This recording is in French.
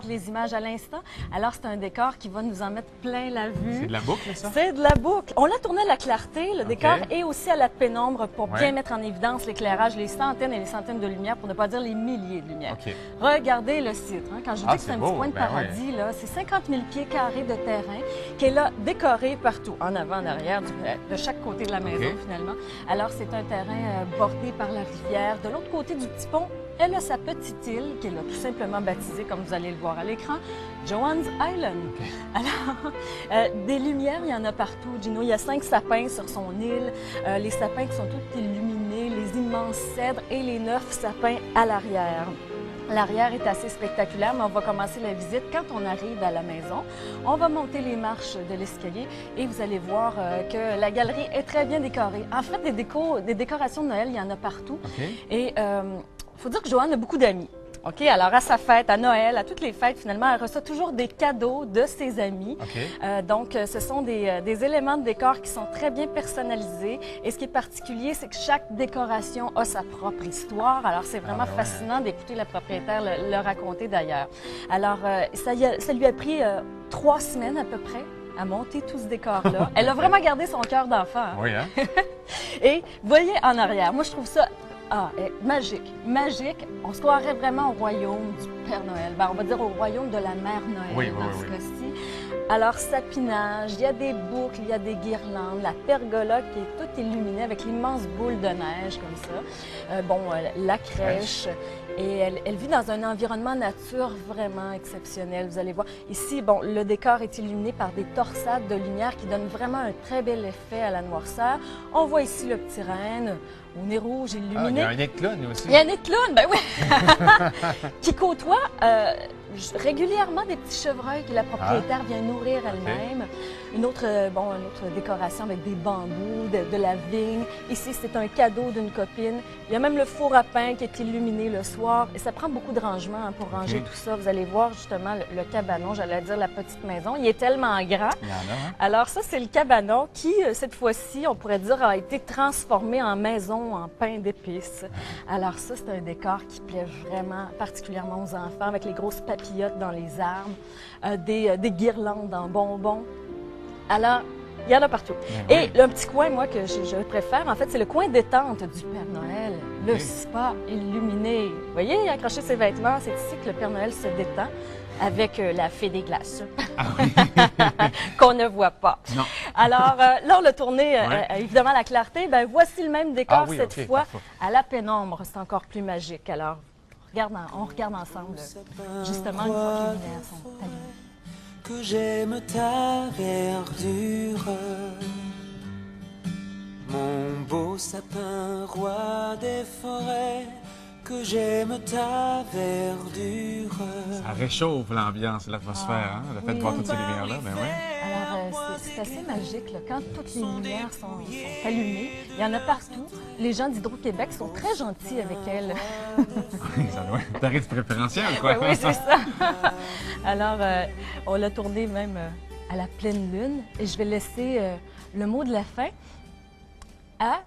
les images à l'instant. Alors, c'est un décor qui va nous en mettre plein la vue. C'est de la boucle, ça? C'est de la boucle. On l'a tourné à la clarté, le décor, et aussi à la pénombre pour bien mettre en évidence l'éclairage, les centaines et les centaines de lumières, pour ne pas dire les milliers de lumières. Regardez le site. Hein. Quand je dis que c'est un petit coin de paradis, là, c'est 50 000 pieds carrés de terrain qui est là, décoré partout, en avant, en arrière, de chaque côté de la maison, finalement. Alors, c'est un terrain bordé par la rivière. De l'autre côté du petit pont, elle a sa petite île, qui est là tout simplement baptisée, comme vous allez le voir à l'écran, Joanne's Island. Alors, des lumières, il y en a partout, Gino. Il y a 5 sapins sur son île. Les sapins qui sont tous illuminés, les immenses cèdres et les 9 sapins à l'arrière. L'arrière est assez spectaculaire, mais on va commencer la visite quand on arrive à la maison. On va monter les marches de l'escalier et vous allez voir que la galerie est très bien décorée. En fait, des décorations de Noël, il y en a partout. Et il faut dire que Joanne a beaucoup d'amis. OK? Alors, à sa fête, à Noël, à toutes les fêtes, finalement, elle reçoit toujours des cadeaux de ses amis. Donc, ce sont des éléments de décor qui sont très bien personnalisés. Et ce qui est particulier, c'est que chaque décoration a sa propre histoire. Alors, c'est vraiment fascinant d'écouter la propriétaire le raconter d'ailleurs. Alors, ça lui a pris 3 semaines à peu près à monter tout ce décor-là. Elle a vraiment gardé son cœur d'enfant. Hein? Oui, hein? Et voyez en arrière, moi, je trouve ça magique, magique. On se croirait vraiment au royaume du Père Noël. Ben, on va dire au royaume de la Mère Noël dans ce cas-ci. Alors, sapinage, il y a des boucles, il y a des guirlandes, la pergola qui est toute illuminée avec l'immense boule de neige comme ça. La crèche. Et elle vit dans un environnement nature vraiment exceptionnel. Vous allez voir. Ici, le décor est illuminé par des torsades de lumière qui donnent vraiment un très bel effet à la noirceur. On voit ici le petit renne au nez rouge illuminé. Il y a un nez de clown aussi. Il y a un nez de clown, ben oui! Qui côtoie régulièrement des petits chevreuils que la propriétaire vient nourrir elle-même. Une autre décoration avec des bambous, de la vigne. Ici, c'est un cadeau d'une copine. Il y a même le four à pain qui est illuminé le soir. Et ça prend beaucoup de rangement pour ranger tout ça. Vous allez voir justement le cabanon, j'allais dire la petite maison. Il est tellement grand. Il y en a, hein? Alors ça, c'est le cabanon qui, cette fois-ci, on pourrait dire, a été transformé en maison en pain d'épices. Alors ça, c'est un décor qui plaît vraiment particulièrement aux enfants, avec les grosses papillotes dans les arbres, des guirlandes en bonbons. Alors, il y en a partout. Et le petit coin, moi, que je préfère, en fait, c'est le coin détente du Père Noël. Le spa illuminé. Vous voyez, il a accroché ses vêtements. C'est ici que le Père Noël se détend avec la fée des glaces. Qu'on ne voit pas. Non. Alors, là, on l'a tourné, évidemment, à la clarté. Ben, voici le même décor cette fois à la pénombre. C'est encore plus magique. Alors, on regarde ensemble, justement, une fois que les lumières sont allumées. Que j'aime ta verdure, mon beau sapin roi des forêts, que j'aime ta verdure. Ça réchauffe l'ambiance, l'atmosphère, hein? Le fait de voir toutes ces lumières-là, ben oui. Alors, c'est assez magique, là. Quand toutes les lumières sont allumées. Il y en a partout. Les gens d'Hydro-Québec sont très gentils avec elles. Ça doit être tarif préférentiel, quoi. Oui, c'est ça. Alors, on l'a tourné même à la pleine lune. Et je vais laisser le mot de la fin à